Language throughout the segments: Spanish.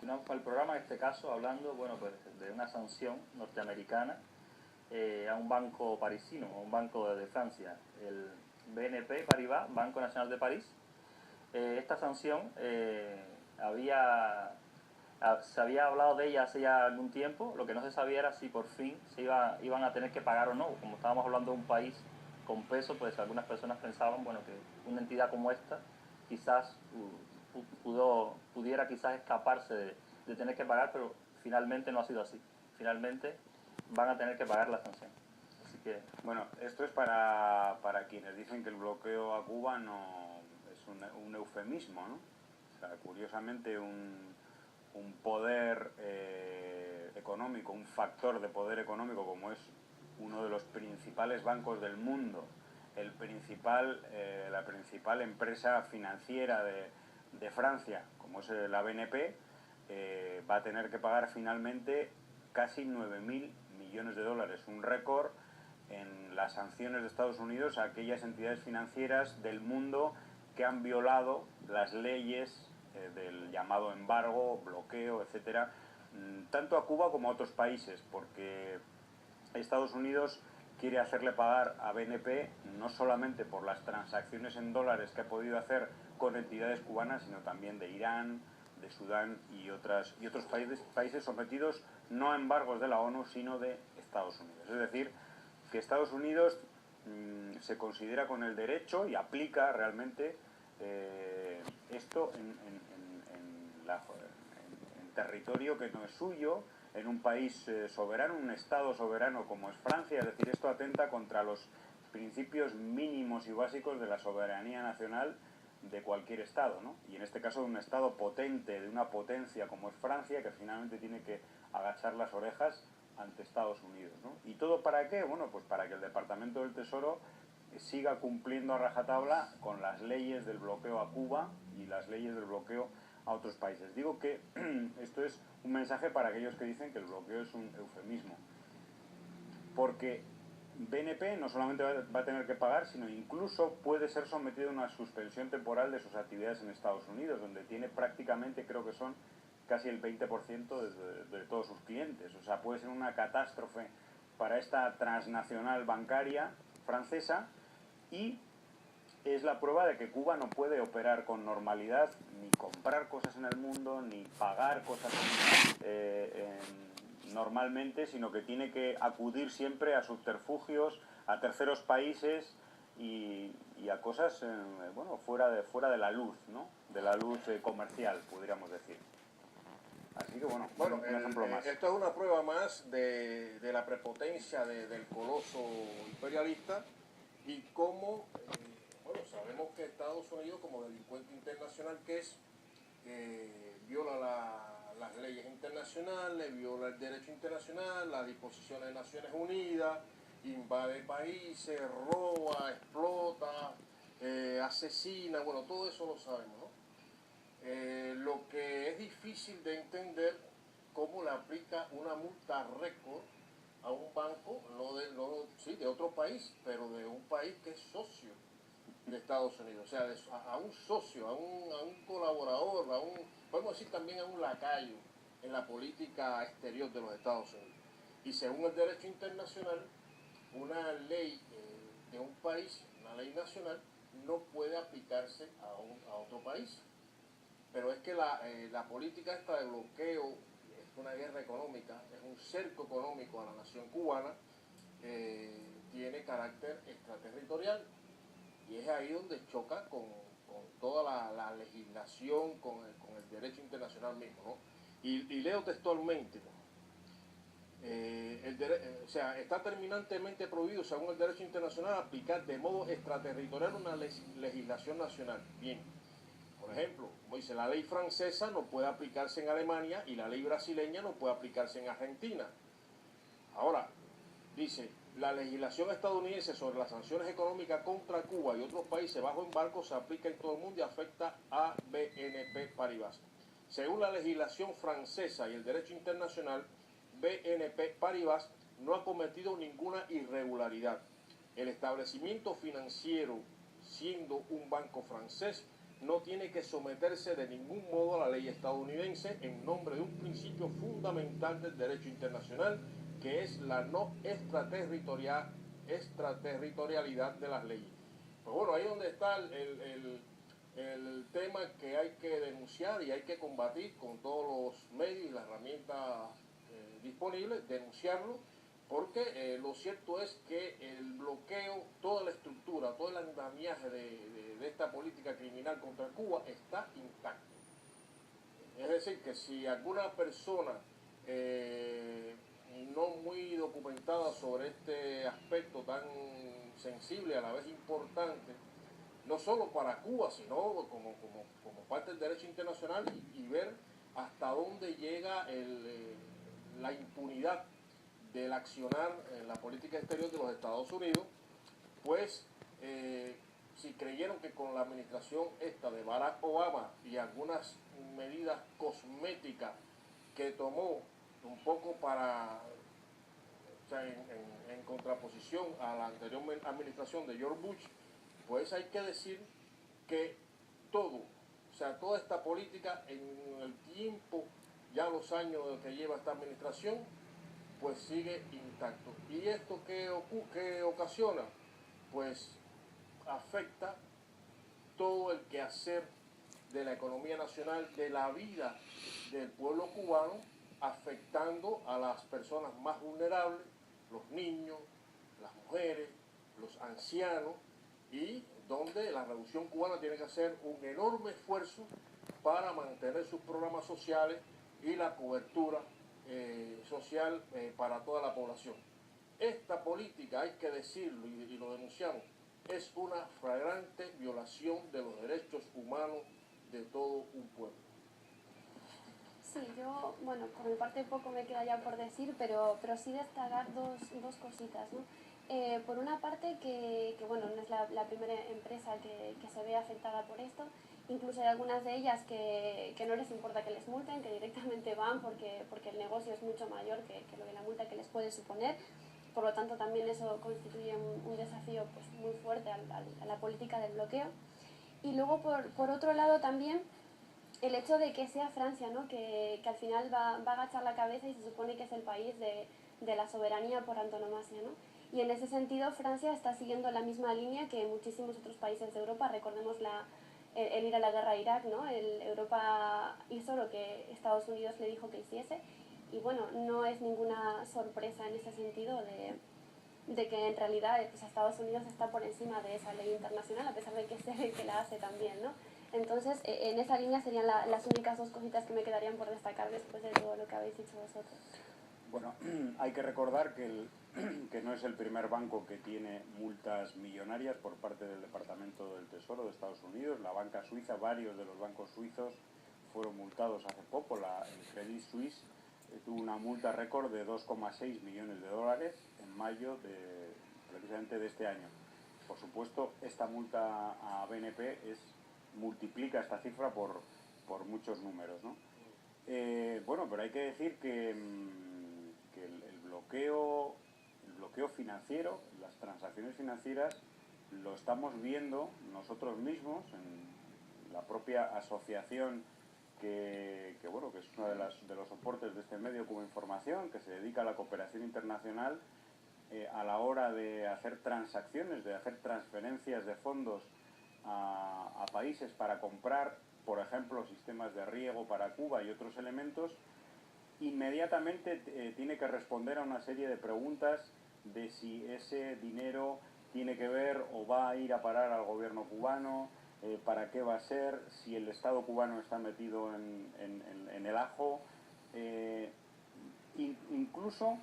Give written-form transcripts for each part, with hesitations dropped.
continuamos con el programa, en este caso hablando, bueno, pues de una sanción norteamericana a un banco parisino, a un banco de Francia, el BNP Paribas, Banco Nacional de París. Esta sanción se había hablado de ella hace ya algún tiempo. Lo que no se sabía era si por fin iban a tener que pagar o no. Como estábamos hablando de un país con peso, pues algunas personas pensaban, bueno, que una entidad como esta quizás pudiera quizás escaparse de tener que pagar, pero finalmente no ha sido así. Finalmente van a tener que pagar la sanción. Así que... Bueno, esto es para quienes dicen que el bloqueo a Cuba no es un eufemismo, ¿no? O sea, curiosamente un poder económico, un factor de poder económico como es uno de los principales bancos del mundo, la principal empresa financiera de Francia, como es la BNP, va a tener que pagar finalmente casi 9.000 millones de dólares, un récord en las sanciones de Estados Unidos a aquellas entidades financieras del mundo que han violado las leyes del llamado embargo, bloqueo, etcétera, tanto a Cuba como a otros países, porque Estados Unidos quiere hacerle pagar a BNP no solamente por las transacciones en dólares que ha podido hacer con entidades cubanas, sino también de Irán, de Sudán y otros países sometidos no a embargos de la ONU, sino de Estados Unidos. Es decir, que Estados Unidos se considera con el derecho y aplica realmente esto en territorio que no es suyo, en un país soberano, un Estado soberano como es Francia. Es decir, esto atenta contra los principios mínimos y básicos de la soberanía nacional de cualquier Estado, ¿no? Y en este caso de un Estado potente, de una potencia como es Francia, que finalmente tiene que agachar las orejas ante Estados Unidos, ¿no? ¿Y todo para qué? Bueno, pues para que el Departamento del Tesoro siga cumpliendo a rajatabla con las leyes del bloqueo a Cuba y las leyes del bloqueo a otros países. Digo que esto es un mensaje para aquellos que dicen que el bloqueo es un eufemismo, porque BNP no solamente va a tener que pagar, sino incluso puede ser sometido a una suspensión temporal de sus actividades en Estados Unidos, donde tiene prácticamente, creo que son casi el 20% de todos sus clientes. O sea, puede ser una catástrofe para esta transnacional bancaria francesa, y es la prueba de que Cuba no puede operar con normalidad, ni comprar cosas en el mundo, ni pagar cosas normalmente, sino que tiene que acudir siempre a subterfugios, a terceros países y a cosas bueno, fuera de la luz, ¿no? De la luz comercial, podríamos decir. Así que bueno, un ejemplo más. Esto es una prueba más de la prepotencia del coloso imperialista y cómo, bueno, sabemos que Estados Unidos, como delincuente internacional que es, viola las leyes internacionales, viola el derecho internacional, las disposiciones de Naciones Unidas, invade países, roba, explota, asesina, bueno, todo eso lo sabemos, ¿no? Lo que es difícil de entender cómo le aplica una multa récord a un banco, sí, de otro país, pero de un país que es socio de Estados Unidos, o sea, a un socio, a un colaborador, podemos decir también a un lacayo en la política exterior de los Estados Unidos. Y según el derecho internacional, una ley de un país, una ley nacional, no puede aplicarse a otro país. Pero es que la política esta de bloqueo es una guerra económica, es un cerco económico a la nación cubana, tiene carácter extraterritorial, y es ahí donde choca con toda la legislación, con el derecho internacional mismo, ¿no? Y leo textualmente, ¿no? O sea, está terminantemente prohibido, según el derecho internacional, aplicar de modo extraterritorial una legislación nacional. Bien. Por ejemplo, como dice, la ley francesa no puede aplicarse en Alemania y la ley brasileña no puede aplicarse en Argentina. Ahora, dice, la legislación estadounidense sobre las sanciones económicas contra Cuba y otros países bajo embargo se aplica en todo el mundo y afecta a BNP Paribas. Según la legislación francesa y el derecho internacional, BNP Paribas no ha cometido ninguna irregularidad. El establecimiento financiero, siendo un banco francés, no tiene que someterse de ningún modo a la ley estadounidense en nombre de un principio fundamental del derecho internacional, que es la no extraterritorialidad de las leyes. Pues bueno, ahí es donde está el tema que hay que denunciar y hay que combatir con todos los medios y las herramientas disponibles, denunciarlo, porque lo cierto es que el bloqueo, toda la estructura, todo el andamiaje de esta política criminal contra Cuba está intacto. Es decir, que si alguna persona no muy documentada sobre este aspecto tan sensible, a la vez importante, no solo para Cuba, sino como parte del derecho internacional, y ver hasta dónde llega la impunidad del accionar en la política exterior de los Estados Unidos, pues si creyeron que con la administración esta de Barack Obama y algunas medidas cosméticas que tomó un poco para, o sea, en contraposición a la anterior administración de George Bush, pues hay que decir que todo, o sea, toda esta política en el tiempo, ya los años que lleva esta administración, pues sigue intacto. ¿Y esto qué ocasiona? Pues afecta todo el quehacer de la economía nacional, de la vida del pueblo cubano, afectando a las personas más vulnerables, los niños, las mujeres, los ancianos, y donde la Revolución Cubana tiene que hacer un enorme esfuerzo para mantener sus programas sociales y la cobertura social para toda la población. Esta política, hay que decirlo y lo denunciamos, es una flagrante violación de los derechos humanos de todo un pueblo. Sí, yo, bueno, por mi parte poco me queda ya por decir, pero sí destacar dos cositas, ¿no? Por una parte bueno, no es la primera empresa que se ve afectada por esto. Incluso hay algunas de ellas que no les importa que les multen, que directamente van porque el negocio es mucho mayor que lo de la multa que les puede suponer. Por lo tanto, también eso constituye un desafío pues, muy fuerte a la política del bloqueo. Y luego, por otro lado, también el hecho de que sea Francia, ¿no? que al final va a agachar la cabeza y se supone que es el país de la soberanía por antonomasia, ¿no? Y en ese sentido Francia está siguiendo la misma línea que muchísimos otros países de Europa. Recordemos el ir a la guerra a Irak, ¿no? Europa hizo lo que Estados Unidos le dijo que hiciese, y bueno, no es ninguna sorpresa en ese sentido de que en realidad pues, Estados Unidos está por encima de esa ley internacional, a pesar de que es el que la hace también, ¿no? Entonces, en esa línea serían las únicas dos cositas que me quedarían por destacar después de todo lo que habéis dicho vosotros. Bueno, hay que recordar que no es el primer banco que tiene multas millonarias por parte del Departamento del Tesoro de Estados Unidos. La banca suiza, varios de los bancos suizos fueron multados hace poco. El Credit Suisse tuvo una multa récord de 2,6 millones de dólares en mayo precisamente de este año. Por supuesto, esta multa a BNP multiplica esta cifra por muchos números, ¿no? Bueno, pero hay que decir que el bloqueo financiero, las transacciones financieras, lo estamos viendo nosotros mismos en la propia asociación que es uno de los soportes de este medio como información, que se dedica a la cooperación internacional, a la hora de hacer transacciones, de hacer transferencias de fondos a países para comprar, por ejemplo, sistemas de riego para Cuba y otros elementos, inmediatamente tiene que responder a una serie de preguntas de si ese dinero tiene que ver o va a ir a parar al gobierno cubano, para qué va a ser, si el Estado cubano está metido en el ajo, incluso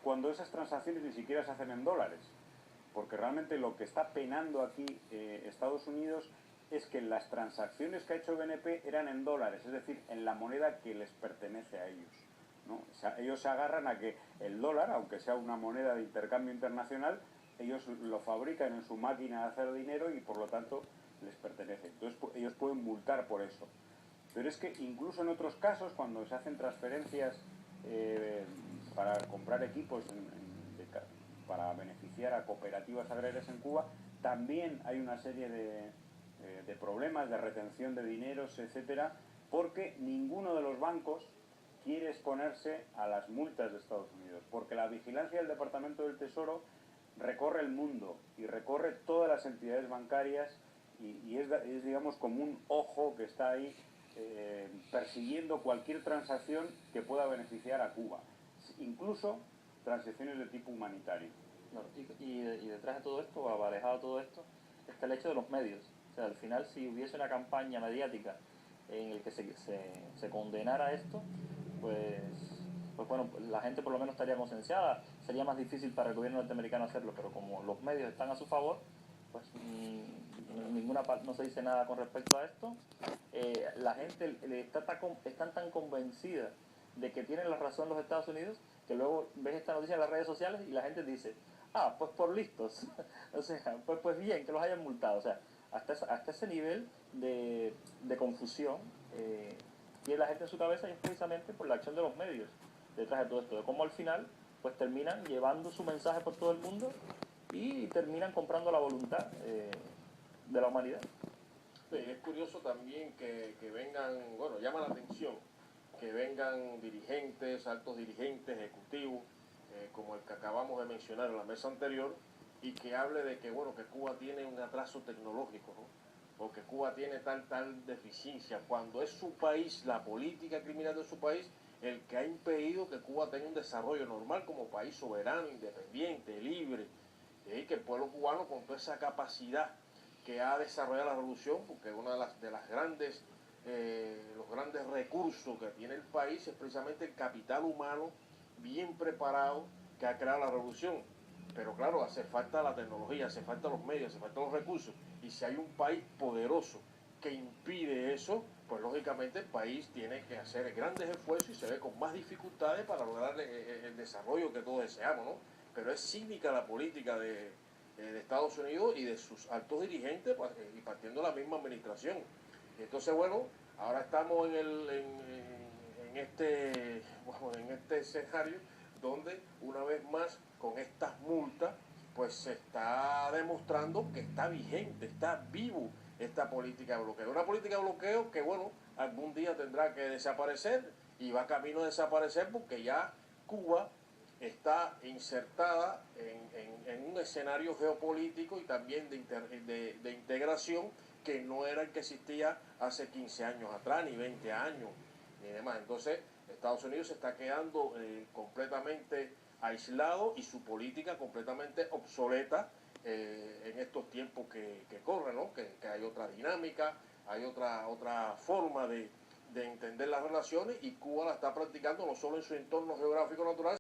cuando esas transacciones ni siquiera se hacen en dólares, porque realmente lo que está penando aquí Estados Unidos es que las transacciones que ha hecho BNP eran en dólares, es decir, en la moneda que les pertenece a ellos, ¿no? O sea, ellos se agarran a que el dólar, aunque sea una moneda de intercambio internacional, ellos lo fabrican en su máquina de hacer dinero y por lo tanto les pertenece. Entonces ellos pueden multar por eso. Pero es que incluso en otros casos, cuando se hacen transferencias para comprar equipos para beneficiar a cooperativas agrarias en Cuba, también hay una serie de problemas de retención de dineros, etcétera, porque ninguno de los bancos quiere exponerse a las multas de Estados Unidos, porque la vigilancia del Departamento del Tesoro recorre el mundo y recorre todas las entidades bancarias y es digamos como un ojo que está ahí persiguiendo cualquier transacción que pueda beneficiar a Cuba, incluso transacciones de tipo humanitario. Y detrás de todo esto, o aparejado a todo esto, está el hecho de los medios. O sea, al final, si hubiese una campaña mediática en el que se condenara esto, pues bueno, la gente por lo menos estaría concienciada. Sería más difícil para el gobierno norteamericano hacerlo, pero como los medios están a su favor, pues ninguna parte no se dice nada con respecto a esto. La gente están tan convencida de que tienen la razón los Estados Unidos que luego ves esta noticia en las redes sociales y la gente dice, ah, pues por listos, o sea, pues bien, que los hayan multado. O sea, hasta ese nivel de confusión tiene la gente en su cabeza, y es precisamente por la acción de los medios detrás de todo esto, de cómo al final pues terminan llevando su mensaje por todo el mundo y terminan comprando la voluntad de la humanidad. Sí, es curioso también que vengan, bueno, llama la atención que vengan dirigentes, altos dirigentes, ejecutivos, como el que acabamos de mencionar en la mesa anterior, y que hable de que, bueno, que Cuba tiene un atraso tecnológico, ¿no? O que Cuba tiene tal deficiencia, cuando es su país, la política criminal de su país, el que ha impedido que Cuba tenga un desarrollo normal como país soberano, independiente, libre, y que el pueblo cubano con toda esa capacidad que ha desarrollado la revolución, porque una de las grandes, los grandes recursos que tiene el país es precisamente el capital humano bien preparado que ha creado la revolución. Pero claro, hace falta la tecnología, hace falta los medios, hace falta los recursos. Y si hay un país poderoso que impide eso, pues lógicamente el país tiene que hacer grandes esfuerzos y se ve con más dificultades para lograr el desarrollo que todos deseamos, ¿no? Pero es cínica la política de Estados Unidos y de sus altos dirigentes, pues, y partiendo de la misma administración. Entonces, bueno, ahora estamos en este escenario donde una vez más con estas multas pues se está demostrando que está vigente, está vivo esta política de bloqueo. Una política de bloqueo que, bueno, algún día tendrá que desaparecer y va camino a desaparecer porque ya Cuba está insertada en un escenario geopolítico y también de integración que no era el que existía hace 15 años atrás, ni 20 años, ni demás. Entonces, Estados Unidos se está quedando completamente aislado y su política completamente obsoleta en estos tiempos que corren, ¿no? Que hay otra dinámica, hay otra forma de entender las relaciones y Cuba la está practicando no solo en su entorno geográfico natural,